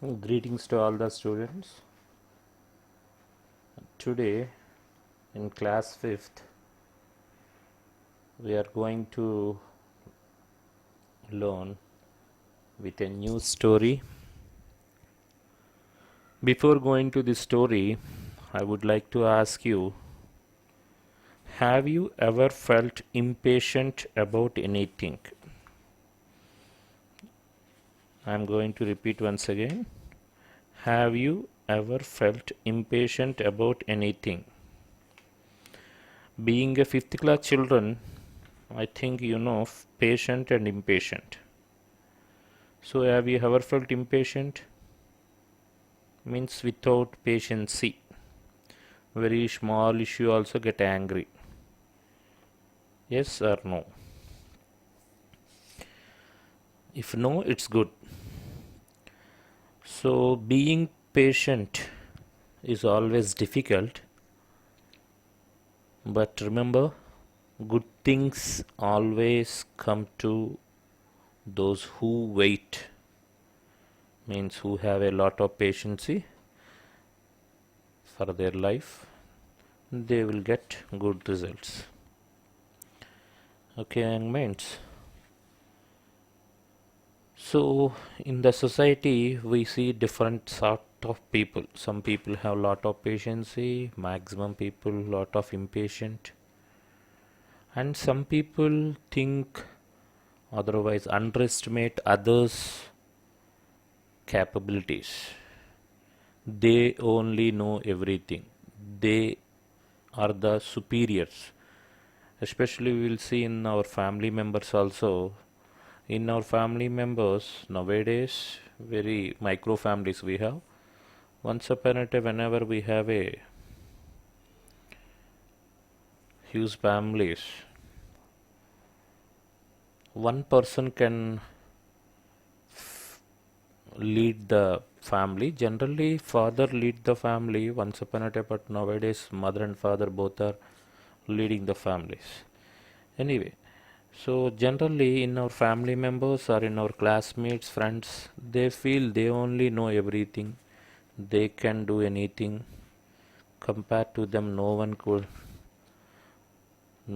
Greetings to all the students. Today in class 5th we are going to learn with a new story. Before going to this story, I would like to ask you, have you ever felt impatient about anything? I am going to repeat once again. Have you ever felt impatient about anything? Being a 5th class children, I think you know patient and impatient. So have you ever felt impatient? Means without patience. Very small issue also get angry. Yes or no? If no, it's good. So being patient is always difficult, but remember, good things always come to those who wait. Means who have a lot of patience for their life, they will get good results. Okay, young minds. So in the society we see different sort of people. Some people have lot of patience, maximum people lot of impatient, and some people think otherwise, underestimate others' capabilities. They only know everything. They are the superiors. Especially we will see in our family members also. In our family members nowadays, very micro families we have. Once upon a time, whenever we have a huge families, one person can lead the family. Generally, father lead the family once upon a time, but nowadays mother and father both are leading the families. Anyway, so generally in our family members or in our classmates, friends, they feel they only know everything. They can do anything. Compared to them, no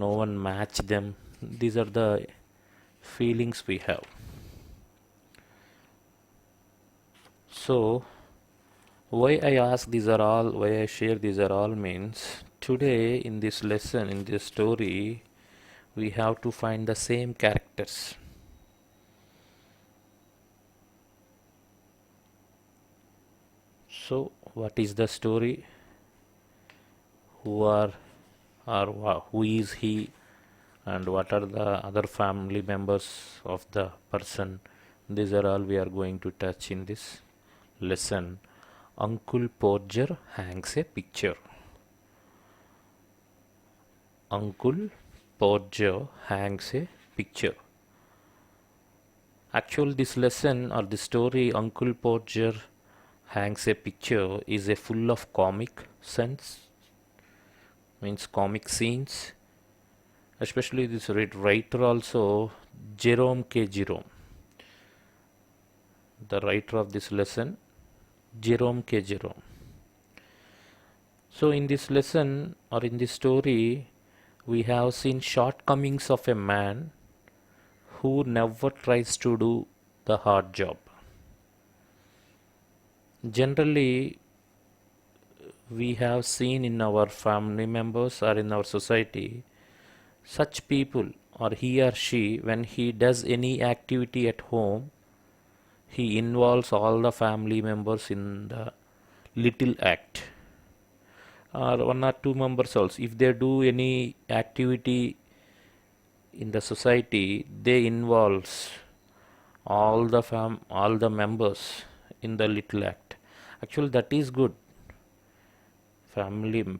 one match them. These are the feelings we have. So why I ask these are all, why I share these are all means today in this lesson, in this story, we have to find the same characters. So what is the story? Who are or who is he, and what are the other family members of the person? These are all we are going to touch in this lesson. Uncle Porger hangs a picture. Uncle Porger hangs a picture. Actually, this lesson or the story Uncle Porger hangs a picture is a full of comic sense, means comic scenes. Especially this writer also, Jerome K. Jerome, the writer of this lesson, Jerome K. Jerome. So in this lesson or in this story, we have seen shortcomings of a man who never tries to do the hard job. Generally, we have seen in our family members or in our society such people, or he or she, when he does any activity at home, he involves all the family members in the little act, or one or two members also. If they do any activity in the society, they involves all the members in the little act. Actually, that is good. Family,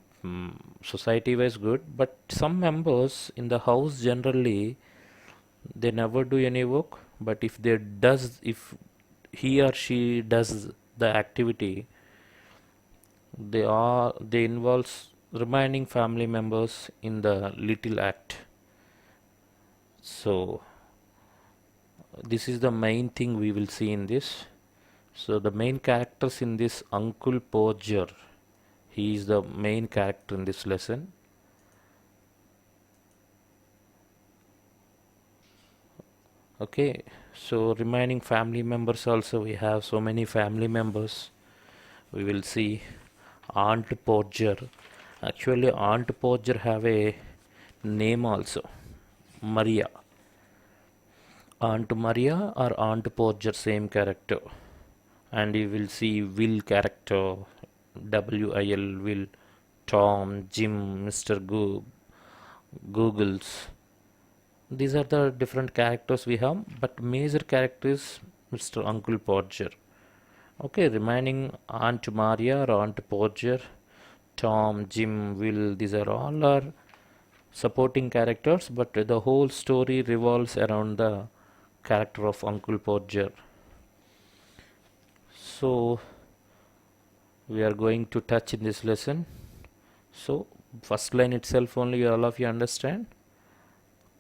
society was good, but some members in the house generally they never do any work. But if he or she does the activity, they involve remaining family members in the little act. So this is the main thing we will see in this. So the main characters in this Uncle Podger, he is the main character in this lesson. Okay, so remaining family members also, we have so many family members. We will see Aunt Podger. Actually, Aunt Podger have a name also, Maria. Aunt Maria or Aunt Podger, same character. And you will see Will character, Will, Will, Tom, Jim, Mr. Googles. These are the different characters we have, but major character is Mr. Uncle Podger. Okay, remaining Aunt Maria or Aunt Podger, Tom, Jim, Will, these are all our supporting characters, but the whole story revolves around the character of Uncle Podger. So we are going to touch in this lesson. So first line itself only all of you understand.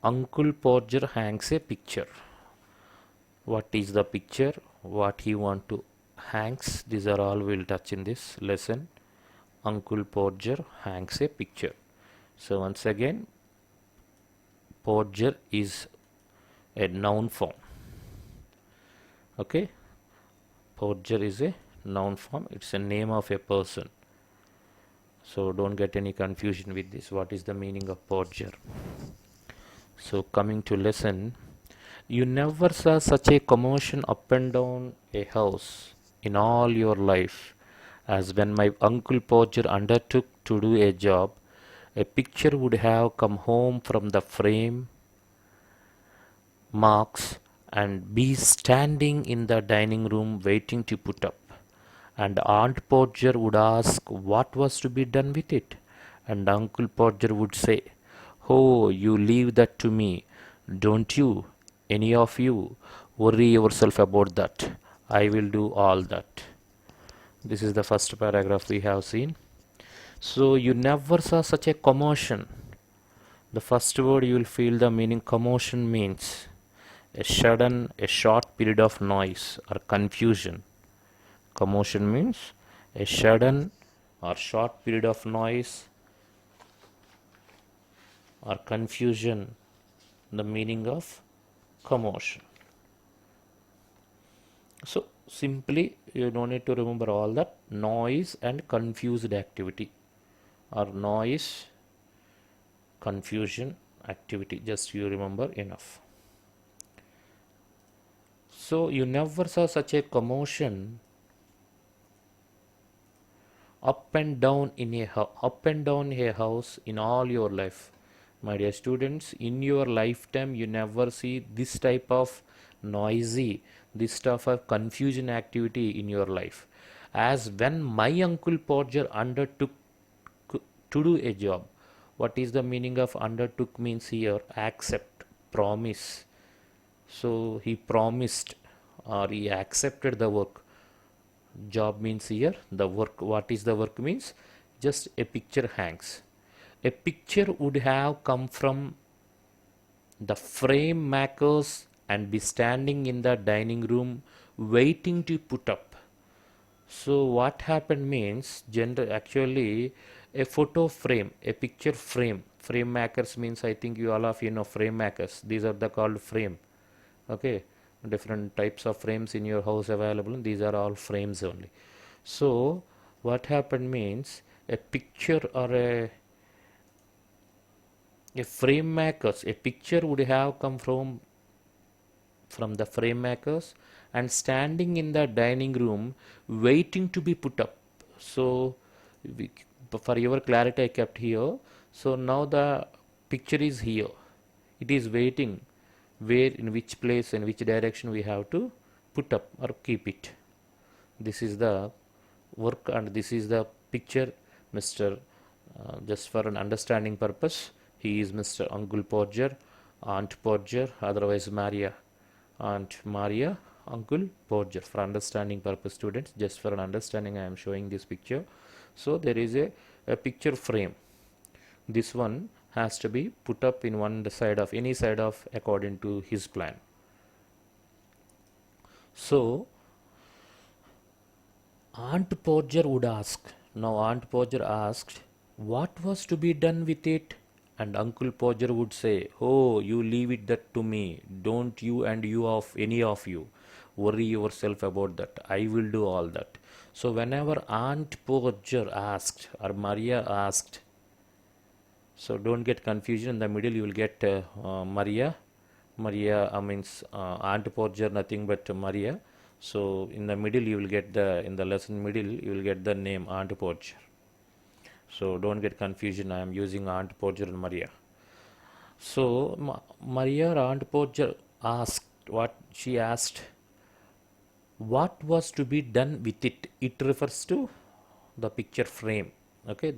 Uncle Podger hangs a picture. What is the picture? What he want to hangs? These are all we'll touch in this lesson. Uncle Podger hangs a picture. So once again, Podger is a noun form. Okay, Podger is a noun form. It's a name of a person. So don't get any confusion with this. What is the meaning of Podger? So coming to lesson, you never saw such a commotion up and down a house in all your life as when my Uncle Podger undertook to do a job. A picture would have come home from the frame marks and be standing in the dining room waiting to put up. And Aunt Podger would ask what was to be done with it. And Uncle Podger would say, "Oh, you leave that to me. Don't you, any of you, worry yourself about that. I will do all that." This is the first paragraph we have seen. So, you never saw such a commotion. The first word you will feel the meaning commotion means a sudden, a short period of noise or confusion. Commotion means a sudden or short period of noise or confusion. The meaning of commotion. So simply you don't need to remember all that. Noise and confused activity, or noise, confusion, activity. Just you remember enough. So you never saw such a commotion up and down a house in all your life. My dear students, in your lifetime you never see this type of noisy, this type of confusion activity in your life, as when my Uncle Podger undertook to do a job. What is the meaning of undertook? Means here accept, promise. So he promised or he accepted the work. Job means here the work. What is the work means? Just a picture hangs. A picture would have come from the frame makers and be standing in the dining room waiting to put up. So what happened means actually a photo frame, a picture frame. Frame makers means, I think you all of you know frame makers. These are the called frame. Okay, different types of frames in your house available. These are all frames only. So what happened means a picture or a frame makers, a picture would have come from the frame makers and standing in the dining room waiting to be put up. So for your clarity I kept here. So now the picture is here, it is waiting where, in which place, in which direction we have to put up or keep it. This is the work and this is the picture. Mr. Just for an understanding purpose, he is Mr. Uncle Podger, Aunt Podger, otherwise Maria, Aunt Maria, Uncle Podger. For understanding purpose, students, just for an understanding I am showing this picture. So there is a picture frame. This one has to be put up in one side of any side of according to his plan. So Aunt Podger would ask. Now Aunt Podger asked, what was to be done with it? And Uncle Podger would say, oh, you leave it that to me. Don't you and you of any of you worry yourself about that. I will do all that. So whenever Aunt Podger asked or Maria asked, so don't get confusion. In the middle you will get Maria. Maria means Aunt Porger, nothing but Maria. So in the middle you will get in the lesson middle you will get the name Aunt Porger. So don't get confusion. I am using Aunt Porger and Maria. So Maria or Aunt Porger asked what she asked. What was to be done with it? It refers to the picture frame. Okay.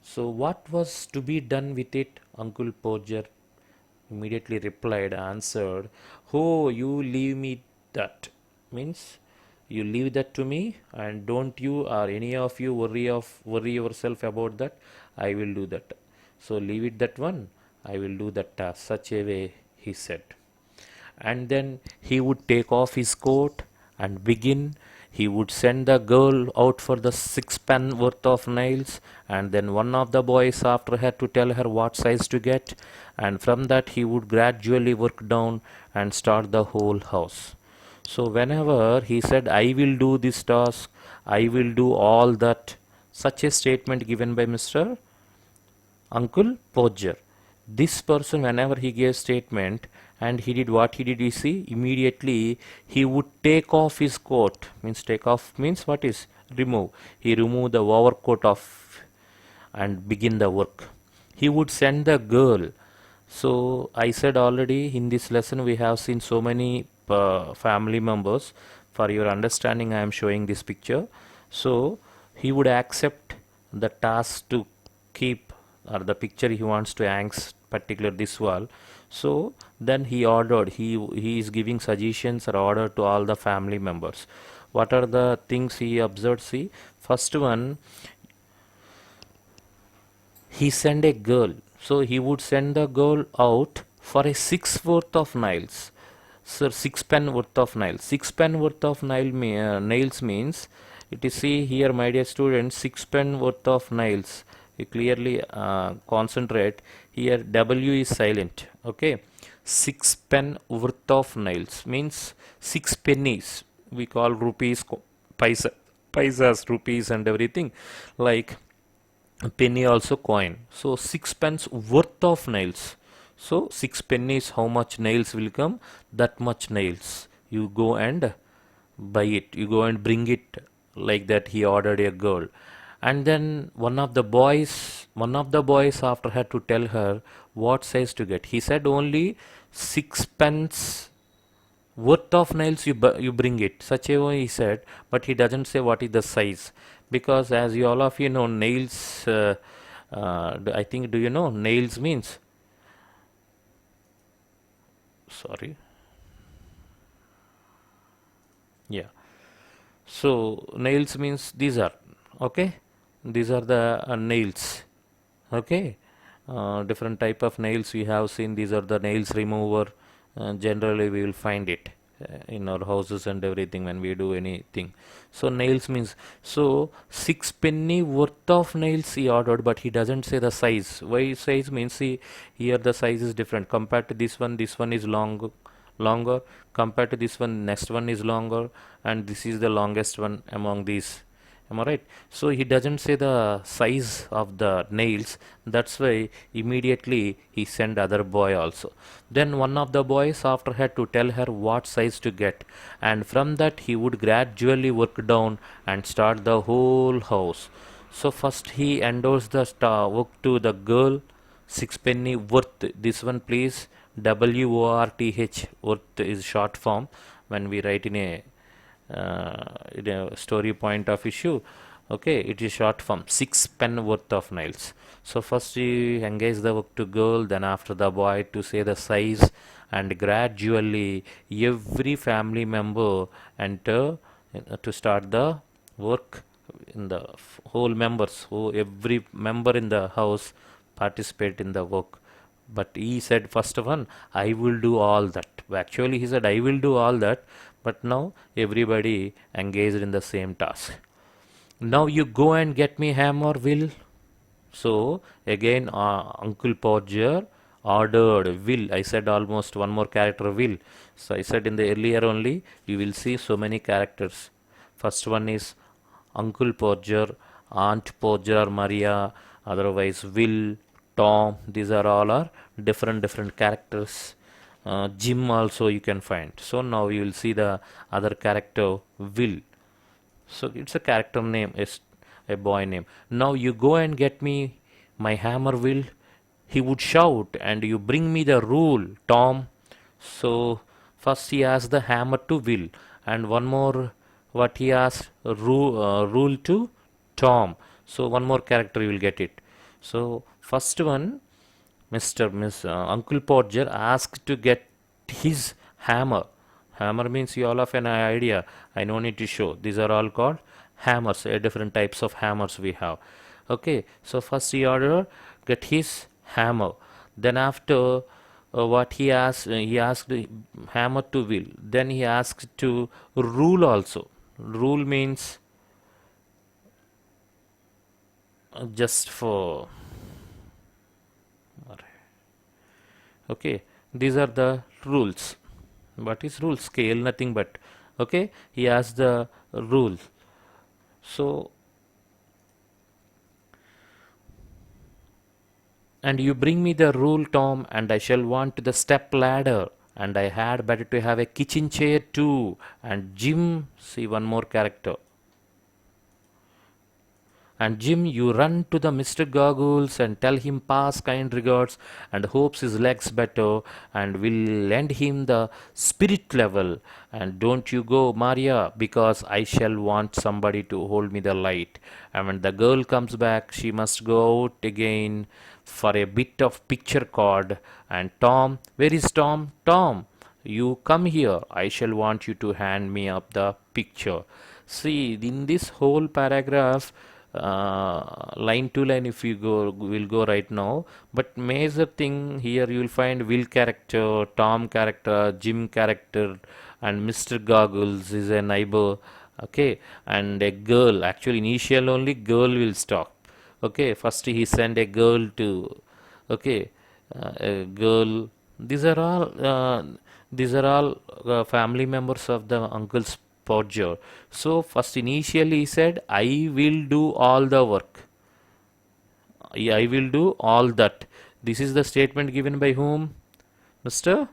So what was to be done with it? Uncle Porger immediately replied, answered, oh, you leave me that. Means you leave that to me, and don't you or any of you worry yourself about that. I will do that. So leave it that one. I will do that task. Such a way, he said. And then he would take off his coat and begin. He would send the girl out for the sixpence worth of nails, and then one of the boys after her to tell her what size to get, and from that he would gradually work down and start the whole house. So whenever he said, I will do this task, I will do all that, such a statement given by Mr. Uncle Podger. This person, whenever he gave statement and he did what he did, you see, immediately he would take off his coat. Means take off means what is? Remove. He removed the overcoat off and begin the work. He would send the girl. So I said already in this lesson we have seen so many family members. For your understanding, I am showing this picture. So he would accept the task to keep or the picture he wants to hang particular this wall. So then he ordered, he is giving suggestions or order to all the family members. What are the things he observed? See, first one, he sent a girl. So he would send the girl out for a six worth of nails. So sixpence worth of nails. Sixpence worth of nails means, it is, see here my dear students, sixpence worth of nails. You clearly concentrate here. W is silent. Okay, sixpence worth of nails means 6 pennies. We call rupees, paisas, rupees and everything. Like penny also coin. So sixpence worth of nails. So 6 pennies, how much nails will come? That much nails. You go and buy it. You go and bring it. Like that he ordered a girl. And then one of the boys after had to tell her what size to get. He said only sixpence worth of nails you bring it. Such a way he said, but he doesn't say what is the size, because as you all of you know, nails. I think, do you know nails means? Sorry. Yeah. So nails means these are, okay. These are the nails. Okay. Different type of nails we have seen. These are the nails remover. Generally we will find it in our houses and everything when we do anything. So nails means, so 6 penny worth of nails he ordered, but he doesn't say the size. Why size means, see here the size is different compared to this one. This one is longer compared to this one. Next one is longer, and this is the longest one among these. Am I right? So he doesn't say the size of the nails. That's why immediately he sent other boy also. Then one of the boys after had to tell her what size to get, and from that he would gradually work down and start the whole house. So first he endorsed the work to the girl, 6 penny worth. This one please, WORTH, worth is short form when we write in a story point of issue. Okay, it is short form, 6 pen worth of nails. So first you engage the work to girl, then after the boy to say the size, and gradually every family member enter to start the work. In the whole members, who every member in the house participate in the work. But he said first one, I will do all that. Actually he said I will do all that, but now everybody engaged in the same task. Now you go and get me hammer, Will. So again, Uncle Podger ordered Will. I said almost one more character, Will. So I said in the earlier only, you will see so many characters. First one is Uncle Podger, Aunt Podger, Maria, otherwise Will, Tom. These are all are different characters. Jim also you can find. So now you will see the other character, Will. So it's a character name, is a boy name. Now you go and get me my hammer, Will. He would shout, and you bring me the rule, Tom. So first he asked the hammer to Will, and one more what he asked rule to Tom. So one more character you will get it. So first one, Miss Uncle Podger asked to get his hammer. Hammer means you all have an idea. I no need to show. These are all called hammers. Different types of hammers we have. Okay. So first he ordered get his hammer. Then after what he asked the hammer to Will. Then he asked to rule also. Rule means just for. Okay. These are the rules. What is rule? Scale, nothing but. Okay. He asked the rule. So and you bring me the rule, Tom, and I shall want the step ladder, and I had better to have a kitchen chair too. And Jim, see one more character. And Jim, you run to the Mr. Goggles and tell him pass kind regards and hopes his legs better and will lend him the spirit level. And don't you go, Maria, because I shall want somebody to hold me the light. And when the girl comes back, she must go out again for a bit of picture card. And Tom, where is Tom? Tom, you come here. I shall want you to hand me up the picture. See, in this whole paragraph, line to line if you go will go right now, but major thing here you will find Will character, Tom character, Jim character, and Mr. Goggles is a neighbor. Okay, and a girl, actually initial only girl will stop. Okay, first he sent a girl to, okay, a girl. These are all family members of the uncle's Podger. So first initially he said, I will do all the work. I will do all that. This is the statement given by whom? Mr.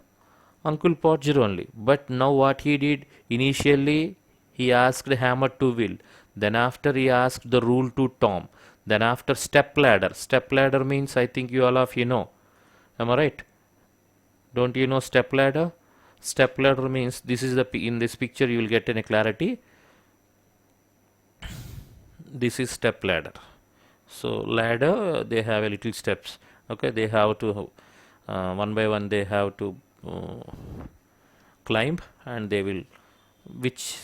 Uncle Podger only. But now what he did, initially he asked hammer to Will. Then after he asked the rule to Tom. Then after step ladder. Step ladder means I think you all of you know. Am I right? Don't you know step ladder? Step ladder means this is the in this picture you will get any clarity. This is step ladder. So ladder they have a little steps. Okay, they have to one by one they have to climb, and they will which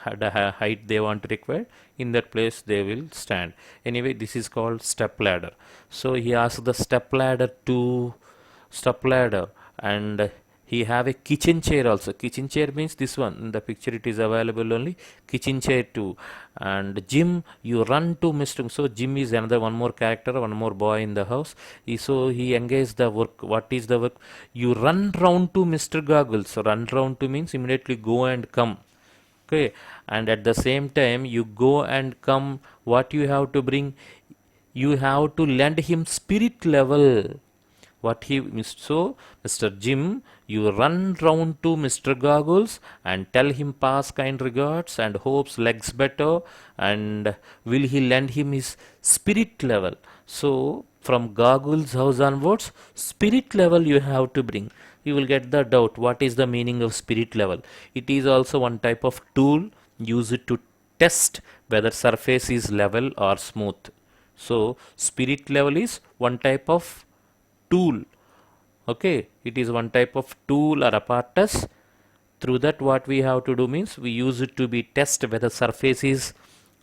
height they want to require, in that place they will stand. Anyway, this is called step ladder. So he asked the step ladder and he have a kitchen chair also. Kitchen chair means this one in the picture it is available only, kitchen chair too. And Jim, you run to Mr. So Jim is another one more character, one more boy in the house. So he engaged the work. What is the work? You run round to Mr. Goggles. So run round to means immediately go and come. Okay, and at the same time you go and come, what you have to bring? You have to lend him spirit level. What he so Mr. Jim, you run round to Mr. Goggles and tell him pass kind regards and hopes legs better, and will he lend him his spirit level. So from Goggles house onwards, spirit level you have to bring. You will get the doubt what is the meaning of spirit level. It is also one type of tool used to test whether surface is level or smooth. So spirit level is one type of tool. Okay, it is one type of tool or apparatus. Through that what we have to do means we use it to be test whether surface is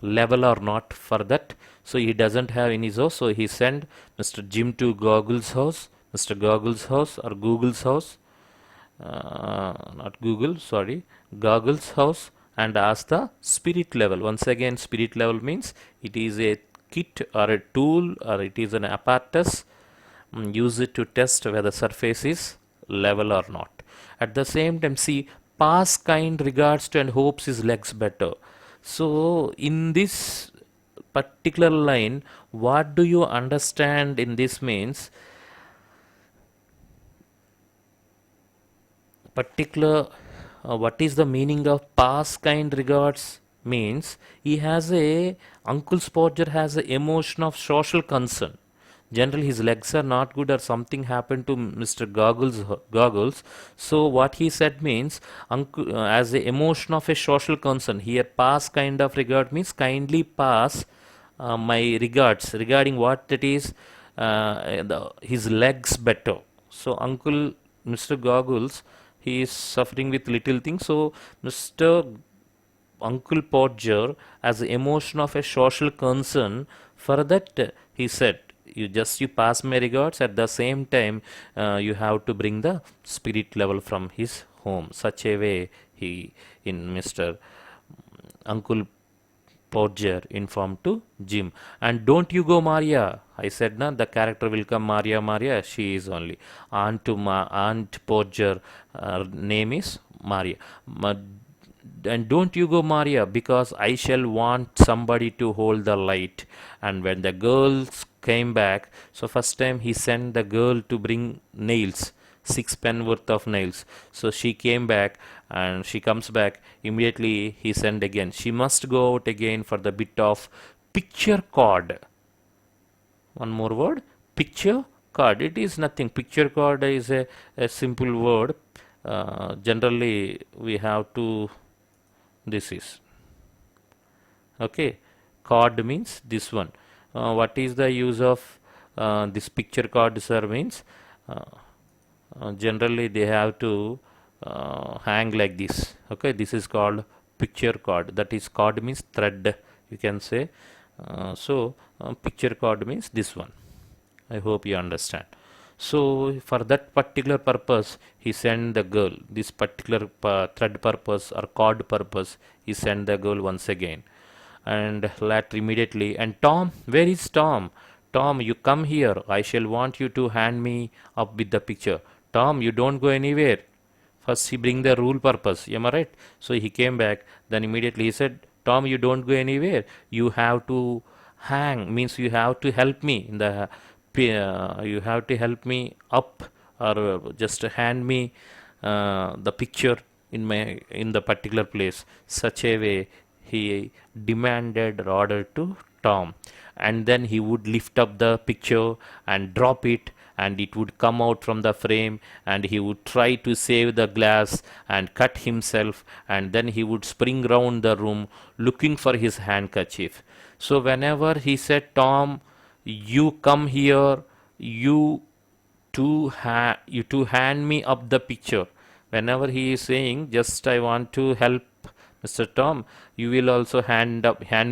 level or not. For that, so he doesn't have in his house, so he sent Mr. Jim to Goggles house, Mr. Goggles house or Google's house, not Google, sorry, Goggles house, and ask the spirit level. Once again, spirit level means it is a kit or a tool or it is an apparatus. Use it to test whether surface is level or not. At the same time, see, pass kind regards to and hopes his legs better. So in this particular line, what do you understand in this means? Particular what is the meaning of pass kind regards means he has a Uncle Spodger has a emotion of social concern. Generally his legs are not good or something happened to Mr. Goggles. So what he said means uncle as a emotion of a social concern. Here pass kind of regard means kindly pass my regards regarding what it is his legs better. So Uncle Mr. Goggles he is suffering with little things. So Mr. Uncle Podger as the emotion of a social concern. For that he said you pass my regards. At the same time you have to bring the spirit level from his home. Such a way he in Mr. Uncle Podger informed to Jim. And don't you go Maria. I said na the character will come Maria Maria. She is only Aunt Podger name is Maria. And don't you go Maria because I shall want somebody to hold the light. And when the girls came back, so first time he sent the girl to bring nails, 6 pen worth of nails. So she came back and she comes back immediately. He sent again. She must go out again for the bit of picture card. One more word, picture card. It is nothing. Picture card is a simple word. Generally, we have to. This is okay. Card means this one. What is the use of this picture card, sir? Means generally they have to hang like this. Okay, this is called picture card. That is card means thread. You can say. Picture card means this one. I hope you understand. So for that particular purpose, he sent the girl. This particular thread purpose or cord purpose, he sent the girl once again. And later immediately. And Tom, where is Tom? Tom, you come here. I shall want you to hand me up with the picture. Tom, you don't go anywhere. First he bring the rule purpose. Am I right? So he came back. Then immediately he said, Tom, you don't go anywhere. You have to hang. Means you have to help me in the you have to help me up or just hand me the picture in the particular place. Such a way he demanded or ordered to Tom, and then he would lift up the picture and drop it, and it would come out from the frame, and he would try to save the glass and cut himself, and then he would spring round the room looking for his handkerchief. So whenever he said, Tom, you come here, you to hand me up the picture. Whenever he is saying, just I want to help Mr. Tom, you will also hand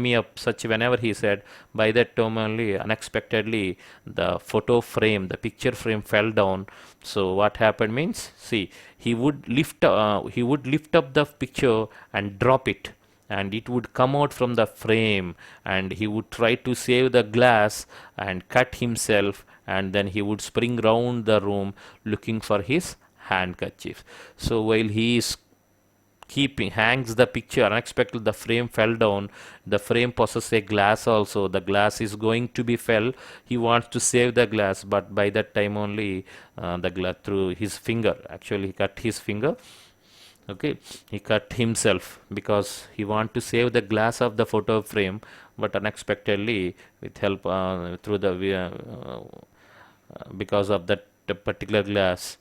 me up. Such whenever he said, by that time only unexpectedly the photo frame, the picture frame fell down. So what happened means, see, he would lift up the picture and drop it, and it would come out from the frame, and he would try to save the glass and cut himself, and then he would spring round the room looking for his handkerchief. So while he is hangs the picture, unexpectedly the frame fell down. The frame possesses a glass also. The glass is going to be fell. He wants to save the glass, but by that time only the glass through his finger, actually he cut his finger. Okay, he cut himself because he want to save the glass of the photo frame, but unexpectedly with help through the because of that particular glass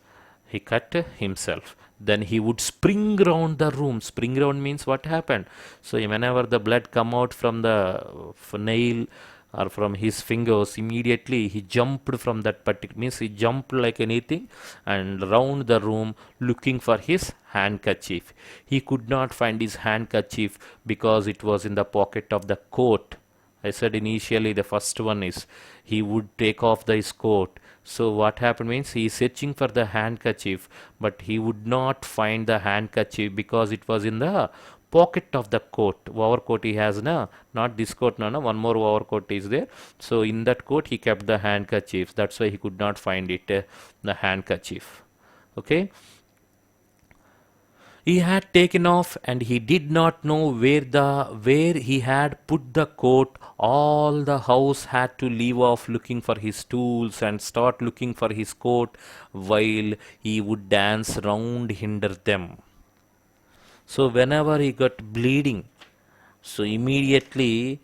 he cut himself. Then he would spring round the room. Spring round means what happened? So whenever the blood come out from the nail or from his fingers, immediately he jumped from that particular, means he jumped like anything and round the room looking for his handkerchief. He could not find his handkerchief because it was in the pocket of the coat. I said initially the first one is he would take off his coat. So what happened means he is searching for the handkerchief, but he would not find the handkerchief because it was in the pocket of the coat. Overcoat he has na, not this coat, no, one more overcoat is there. So in that coat he kept the handkerchief. That's why he could not find it, the handkerchief. Okay. He had taken off and he did not know where he had put the coat. All the house had to leave off looking for his tools and start looking for his coat while he would dance round hinder them. So whenever he got bleeding, so immediately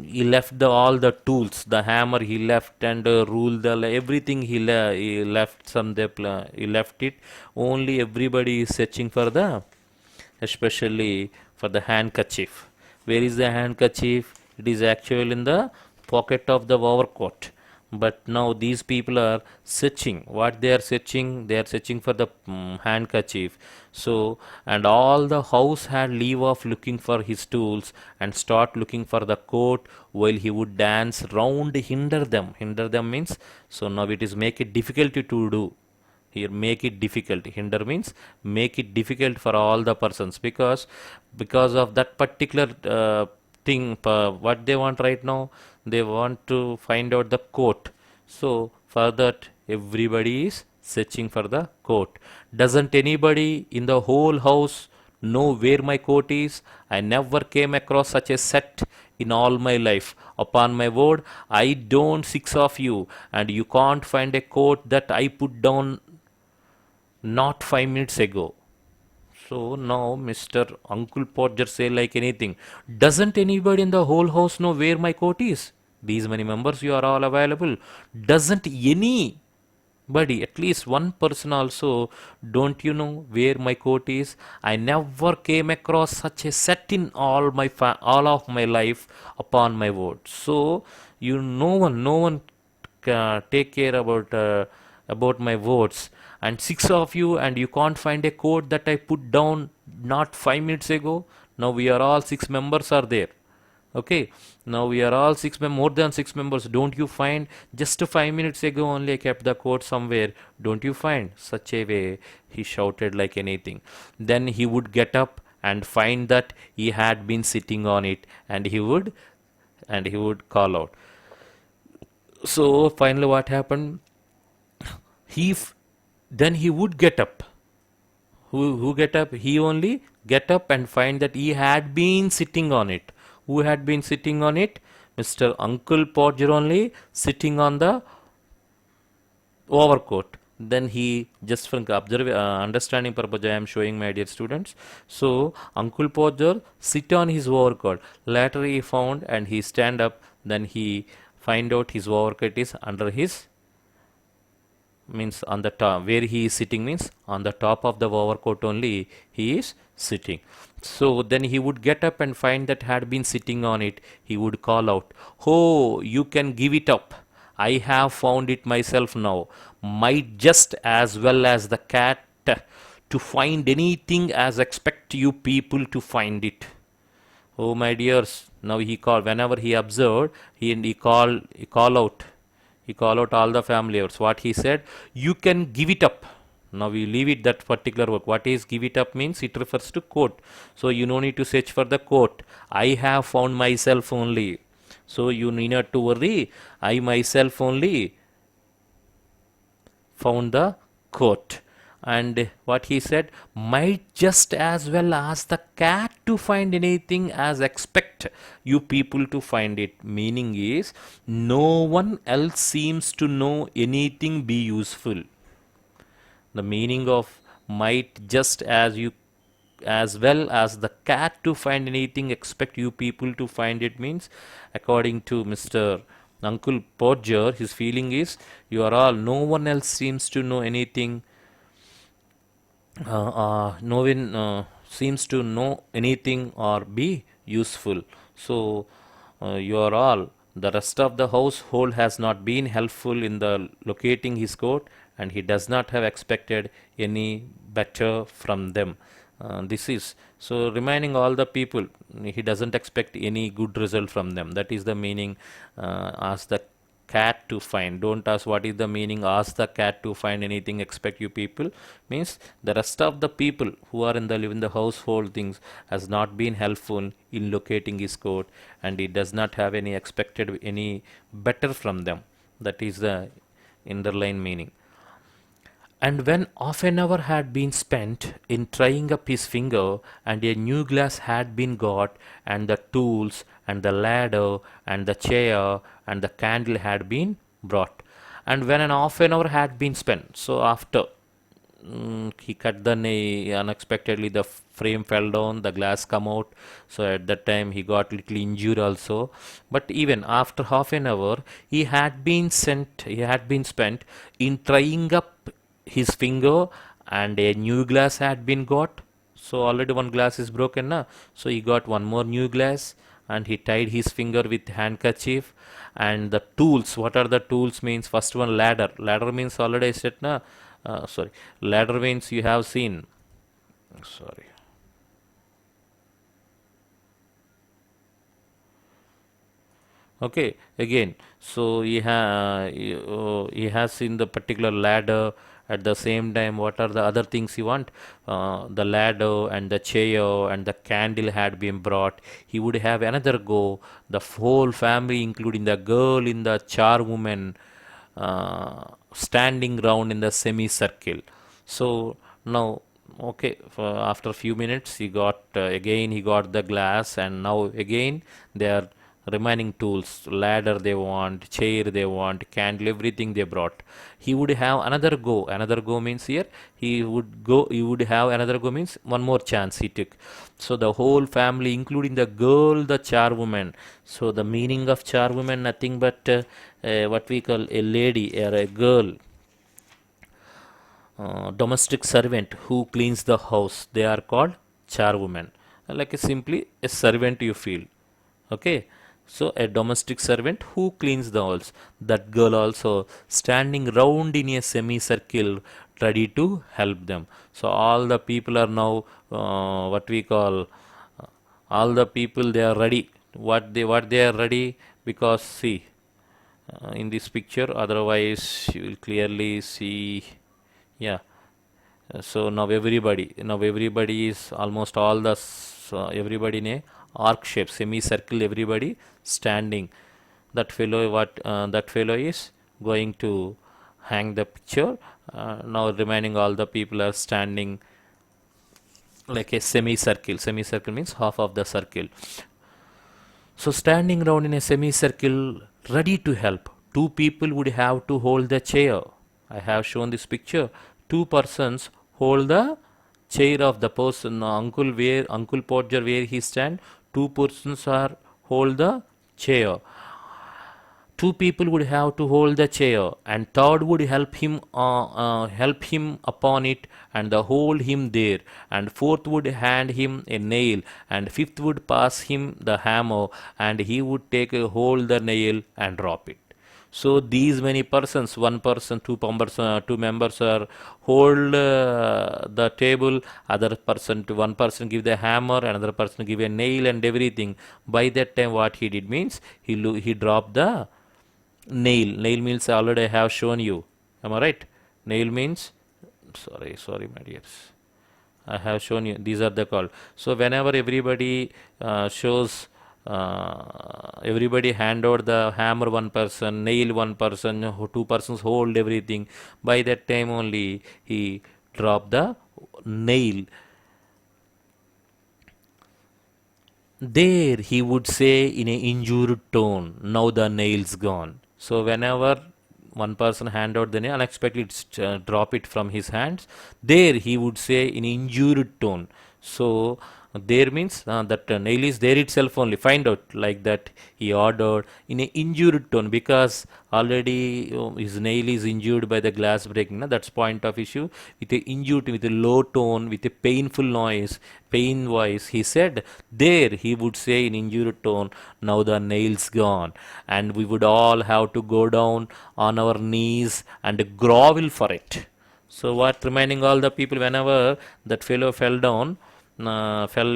he left all the tools, the hammer he left, and rule the everything he left some he left it. Only everybody is searching for the, especially for the handkerchief. Where is the handkerchief? It is actually in the pocket of the overcoat. But now these people are searching. What they are searching? They are searching for the handkerchief. So, and all the house had leave off looking for his tools and start looking for the coat while he would dance round hinder them. Hinder them means, so now it is make it difficult to do. Here make it difficult. Hinder means make it difficult for all the persons, because of that particular thing. What they want right now, they want to find out the coat. So for that everybody is searching for the coat. Doesn't anybody in the whole house know where my coat is? I never came across such a set in all my life. Upon my word, I don't, six of you, and you can't find a coat that I put down not 5 minutes ago. So now Mr. Uncle Podger say like anything. Doesn't anybody in the whole house know where my coat is? These many members you are all available. Doesn't anybody, at least one person also, don't you know where my coat is? I never came across such a set in all of my life, upon my word. So you, no one take care about my words, and six of you, and you can't find a code that I put down not 5 minutes ago. Now we are all six members are there. Okay, now we are all more than six members. Don't you find just 5 minutes ago only I kept the code somewhere? Don't you find? Such a way he shouted like anything. Then he would get up and find that he had been sitting on it, and he would call out. So finally what happened? He then he would get up. Who get up? He only get up and find that he had been sitting on it. Who had been sitting on it? Mr. Uncle Podger only sitting on the overcoat. Then he, just for understanding purpose, I am showing my dear students. So Uncle Podger sit on his overcoat. Later he found and he stand up. Then he find out his overcoat is under his, means on the top where he is sitting, means on the top of the overcoat only he is sitting. So then he would get up and find that had been sitting on it. He would call out, "Oh, you can give it up. I have found it myself now. Might just as well as the cat to find anything as expect you people to find it." Oh my dears, now he called, whenever he observed, he call out. He call out all the family members. What he said, "You can give it up." Now we leave it that particular work. What is give it up means? It refers to coat. So you no need to search for the coat. I have found myself only. So you need not to worry. I myself only found the coat. And what he said, "Might just as well ask the cat to find anything as expect you people to find it." Meaning is, no one else seems to know anything be useful. The meaning of might just as well as the cat to find anything expect you people to find it means, according to Mr. Uncle Podger, his feeling is, you are all, no one else seems to know anything, no one seems to know anything or be useful. So you are all, the rest of the household has not been helpful in the locating his coat, and he does not have expected any better from them. This is so remaining all the people, he doesn't expect any good result from them. That is the meaning. Ask the cat to find. Don't ask what is the meaning. Ask the cat to find anything. Expect you people means the rest of the people who are in the live in the household things has not been helpful in locating his coat, and he does not have any expected any better from them. That is the underline meaning. And when half an hour had been spent in trying up his finger, and a new glass had been got, and the tools, and the ladder, and the chair, and the candle had been brought, and when an half an hour had been spent, so after he cut the nail unexpectedly, the frame fell down, the glass come out, so at that time he got little injured also. But even after half an hour, he had been spent in trying up his finger, and a new glass had been got. So already one glass is broken now, so he got one more new glass, and he tied his finger with handkerchief. And the tools, what are the tools means? First one, ladder means already I said na. Sorry, ladder means you have seen, sorry, okay, again, so he has seen the particular ladder. At the same time, what are the other things you want? The ladder and the chair and the candle had been brought. He would have another go. The whole family, including the girl in the charwoman, standing round in the semicircle. So now, okay, after a few minutes, he got again he got the glass, and now again they are remaining tools, ladder they want, chair they want, candle, everything they brought. He would have another go. Another go means here he would have another go means one more chance he took. So the whole family, including the girl, the charwoman. So the meaning of charwoman, nothing but what we call a lady or a girl, domestic servant who cleans the house. They are called charwoman. Like simply a servant you feel. Okay. So a domestic servant who cleans the house. That girl also standing round in a semicircle, ready to help them. So all the people are now what we call all the people they are ready. What they are ready, because see in this picture, otherwise you will clearly see, yeah. So now everybody is almost all the everybody in a arc shape, semicircle, everybody standing. That fellow, that fellow is going to hang the picture. Now remaining all the people are standing like a semicircle. Semicircle means half of the circle. So standing round in a semicircle, ready to help. Two people would have to hold the chair. I have shown this picture. Two persons hold the chair of the person. Uncle Podger where he stand. Two persons are hold the chair. Two people would have to hold the chair, and third would help him upon it, and the hold him there, and fourth would hand him a nail, and fifth would pass him the hammer, and he would take a hold the nail and drop it. So these many persons, one person, two members are hold the table, other person to one person give the hammer, another person give a nail and everything. By that time, what he did means he dropped the nail. Nail means already I have shown you. Am I right? Nail means, sorry, my dears. I have shown you. These are the called. So whenever everybody shows, everybody hand over the hammer one person, nail one person, two persons hold everything. By that time only he dropped the nail. There, he would say in an injured tone, now the nail's gone. So whenever one person hand out the nail, unexpectedly drop it from his hands, there he would say in injured tone. So there means that nail is there itself only. Find out like that he ordered in an injured tone, because already his nail is injured by the glass breaking. That's point of issue. With a injured, with a low tone, with a painful noise, pain voice, he said. There he would say in injured tone, now the nail's gone, and we would all have to go down on our knees and grovel for it. So what remaining all the people, whenever that fellow fell down, fell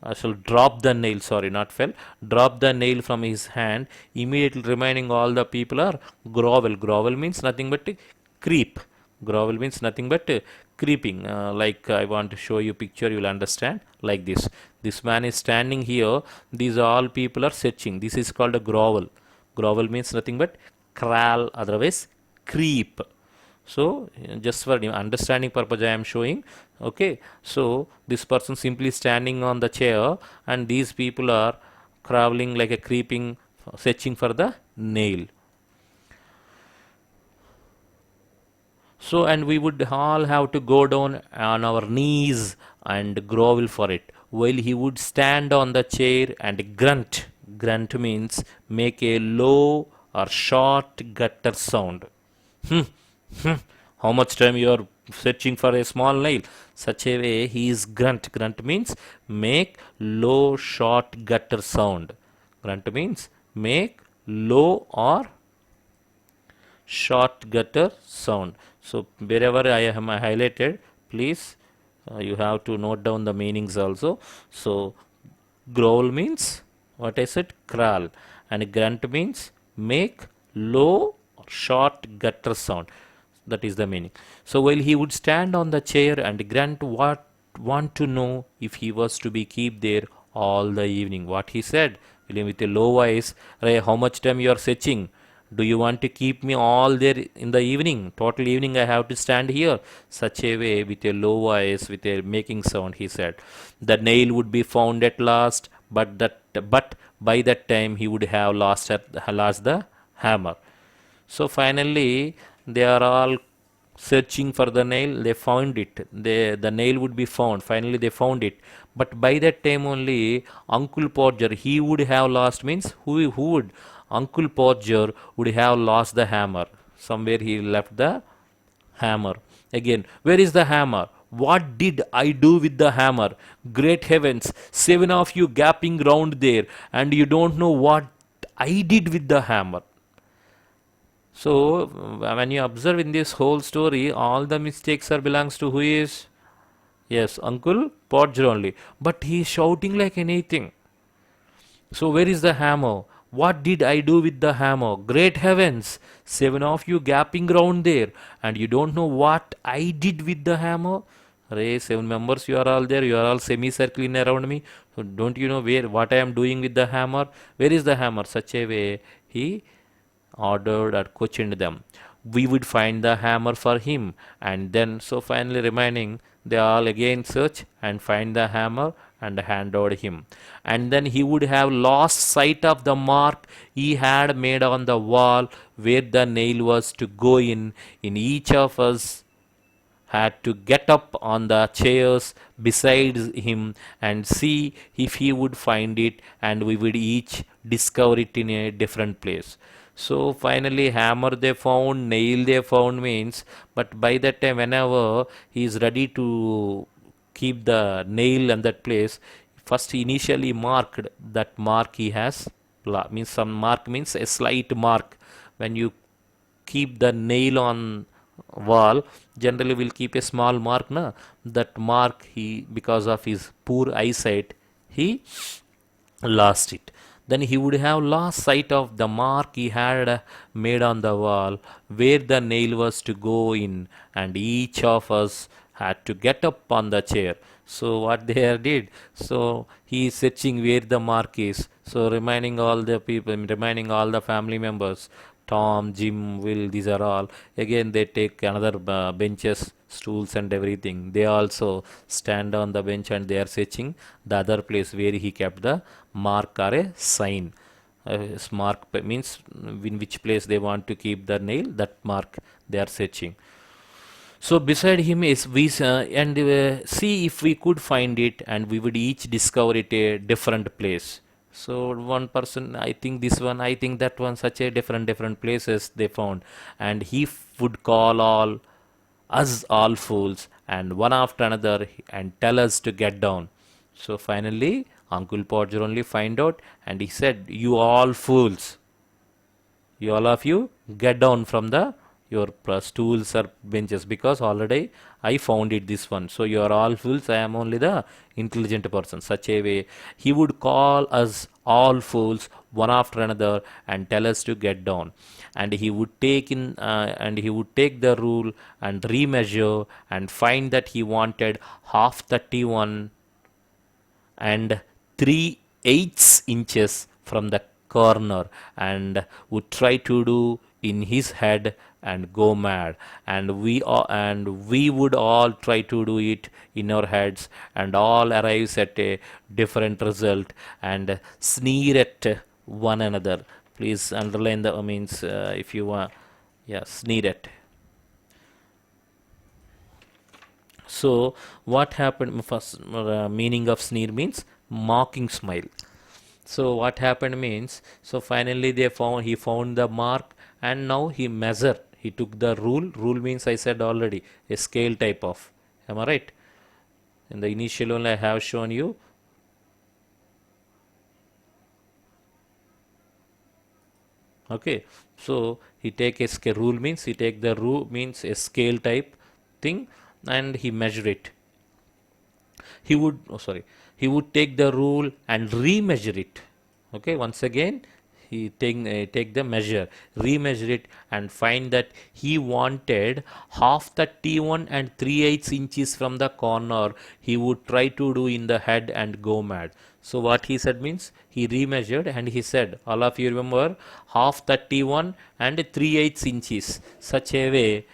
I shall drop the nail, sorry, not fell, drop the nail from his hand. Immediately remaining all the people are grovel. Grovel means nothing but creep. Grovel means nothing but creeping. Like I want to show you picture, you will understand like this. This man is standing here. These all people are searching. This is called a grovel. Grovel means nothing but crawl, otherwise creep. So just for understanding purpose I am showing. Okay, so this person simply standing on the chair and these people are crawling like a creeping, searching for the nail. So, and we would all have to go down on our knees and grovel for it, while he would stand on the chair and grunt. Grunt means make a low or short gutter sound. Hmm, hmm. How much time you are searching for a small nail? Such a way he is grunt. Grunt means make low, short gutter sound. Grunt means make low or short gutter sound. So wherever I am highlighted, please you have to note down the meanings also. So growl means what I said, crawl, and grunt means make low or short gutter sound. That is the meaning. So while he would stand on the chair and grunt, what want to know if he was to be keep there all the evening. What he said, William, with a low voice, Ray, how much time you are searching? Do you want to keep me all there in the evening? Total evening I have to stand here. Such a way, with a low voice, with a making sound, he said. The nail would be found at last, but by that time he would have lost the hammer. So finally, they are all searching for the nail. They found it. The nail would be found. Finally, they found it. But by that time only, Uncle Podger, he would have lost, means who would? Uncle Podger would have lost the hammer. Somewhere he left the hammer. Again, where is the hammer? What did I do with the hammer? Great heavens, 7 of you gaping round there, and you don't know what I did with the hammer. So when you observe in this whole story, all the mistakes are belongs to who is? Yes, Uncle Podger only. But he is shouting like anything. So where is the hammer? What did I do with the hammer? Great heavens! 7 of you gaping round there, and you don't know what I did with the hammer? Ray, 7 members, you are all there. You are all semicircling around me. So don't you know where what I am doing with the hammer? Where is the hammer? Such a way he ordered or questioned them. We would find the hammer for him, and then so finally remaining, they all again search and find the hammer and hand over him. And then he would have lost sight of the mark he had made on the wall where the nail was to go in each of us had to get up on the chairs beside him and see if he would find it, and we would each discover it in a different place. So finally, hammer they found, nail they found means, but by that time, whenever he is ready to keep the nail in that place, first he initially marked that mark he has, means some mark means a slight mark. When you keep the nail on wall, generally will keep a small mark, na? That mark, he, because of his poor eyesight, he lost it. Then he would have lost sight of the mark he had made on the wall where the nail was to go in, and each of us had to get up on the chair. So what they did, so he is searching where the mark is. So reminding all the people, reminding all the family members, Tom, Jim, Will, these are all. Again, they take another benches, stools, and everything. They also stand on the bench and they are searching the other place where he kept the mark or a sign. Mark means in which place they want to keep the nail, that mark they are searching. So beside him is we and see if we could find it, and we would each discover it a different place. So one person, I think this one, I think that one, such a different places they found, and he would call all us all fools, and one after another, and tell us to get down. So finally, Uncle Podger only find out, and he said, "You all fools, you all of you, get down from the your stools or benches, because already I found it this one. So you are all fools. I am only the intelligent person. Such a way he would call us all fools one after another and tell us to get down. And he would take the rule and remeasure and find that he wanted half 31 and 3/8 inches from the corner, and would try to do in his head and go mad. And we would all try to do it in our heads and all arrives at a different result and sneer at one another. Please underline the means, if you want. Yeah, sneer at. So what happened first, meaning of sneer means mocking smile. So what happened means, so finally he found the mark, and now he took the rule means, I said already, a scale type of, am I right? In the initial one I have shown you. Okay, so he take a scale, rule means he take the rule means a scale type thing, and he measure it. He would take the rule and remeasure it. Okay, once again he take the measure, remeasure it, and find that he wanted half 31 and 3/8 inches from the corner. He would try to do in the head and go mad. So what he said means, he remeasured and he said, all of you remember, half 31 and 3/8 inches, such a way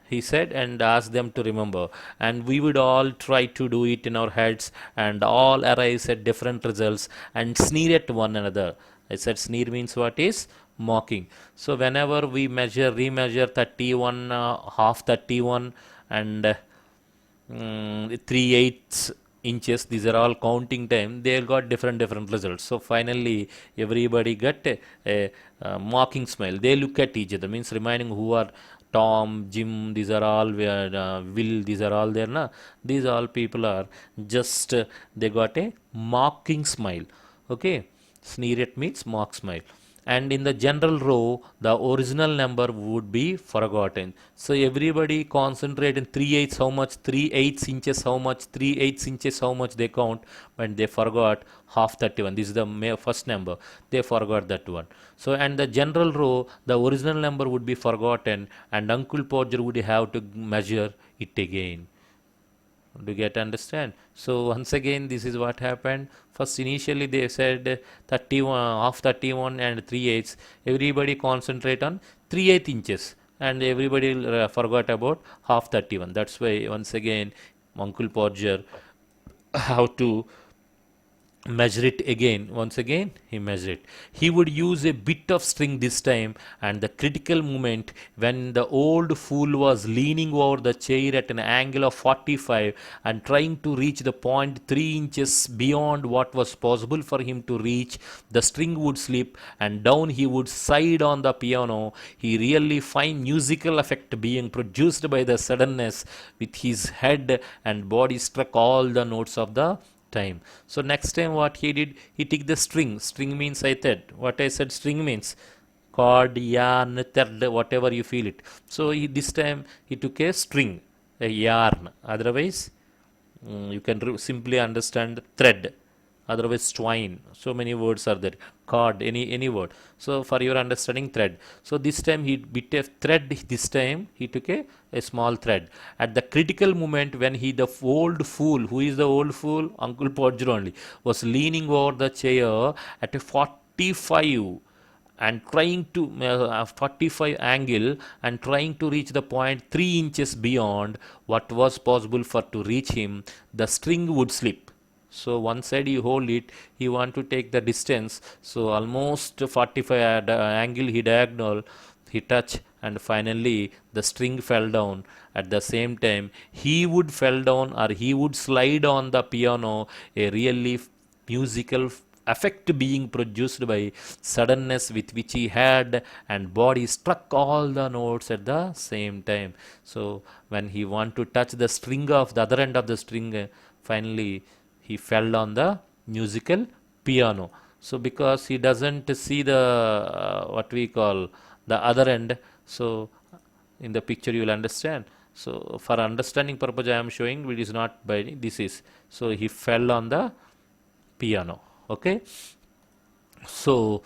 he said, and asked them to remember. And we would all try to do it in our heads and all arrive at different results and sneer at one another. I said sneer means what is? Mocking. So whenever we remeasure 31, half 31 and 3/8 inches, these are all counting time, they got different results. So finally everybody got a mocking smile. They look at each other, means reminding who are Tom, Jim, these are all Will, these are all there na. These all people are just they got a mocking smile. Okay, sneer at means mock smile. And in the general row, the original number would be forgotten. So everybody concentrate in 3/8 how much, 3/8 inches how much, 3/8 inches how much they count, but they forgot half 31. This is the first number. They forgot that one. So and the general row, the original number would be forgotten, and Uncle Podger would have to measure it again. Do you get understand? So once again, this is what happened. First, initially they said 31, half 31 and 3/8. Everybody concentrate on 3/8 inches, and everybody forgot about half 31. That's why once again, Uncle Podger how to measure it again. Once again he measured it. He would use a bit of string this time, and the critical moment when the old fool was leaning over the chair at an angle of 45 and trying to reach the point 3 inches beyond what was possible for him to reach, the string would slip and down he would side on the piano. He really fine musical effect being produced by the suddenness with his head and body struck all the notes of the time. So next time what he did, he took the string. String means, I said, what I said string means chord, yarn, thread, whatever you feel it. So this time he took a string, a yarn. Otherwise, you can simply understand thread. Otherwise, twine. So many words are there. Cord, any word. So for your understanding, thread. So this time he bit a thread. This time he took a small thread. At the critical moment when the old fool, who is the old fool? Uncle Podger only, was leaning over the chair at a 45 and trying to 45 angle and trying to reach the point 3 inches beyond what was possible for to reach him, the string would slip. So one side you hold it, he want to take the distance, so almost 45 angle he diagonal, he touch, and finally the string fell down. At the same time he would fell down, or he would slide on the piano, a really musical effect being produced by suddenness with which he had and body struck all the notes at the same time. So when he want to touch the string of the other end of the string, finally he fell on the musical piano. So because he doesn't see the what we call the other end, so In the picture you will understand. So for understanding purpose I am showing, it is not by this is. So he fell on the piano. Okay. So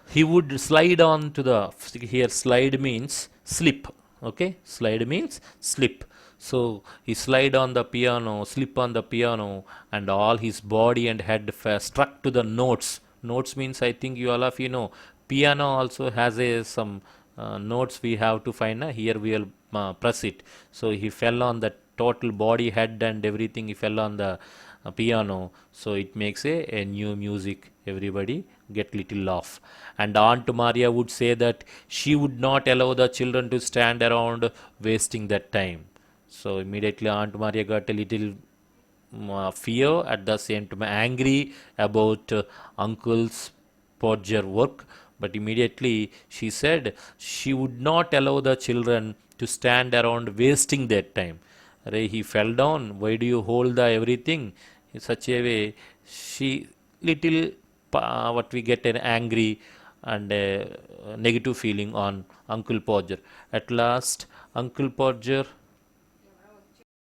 he would slide on to the, here slide means slip. Okay, slide means slip. So he slide on the piano, slip on the piano, and all his body and head struck to the notes. Notes means, I think you all of you know, piano also has a some notes we have to find. Here we will press it. So he fell on the total body, head and everything. He fell on the piano. So it makes a new music. Everybody get little laugh. And Aunt Maria would say that she would not allow the children to stand around wasting that time. So immediately Aunt Maria got a little fear, at the same time angry about uncle's Podger work, but immediately she said she would not allow the children to stand around wasting their time. Arey, he fell down. Why do you hold the everything in such a way? She little what we get an angry and a negative feeling on Uncle Podger. At last, Uncle Podger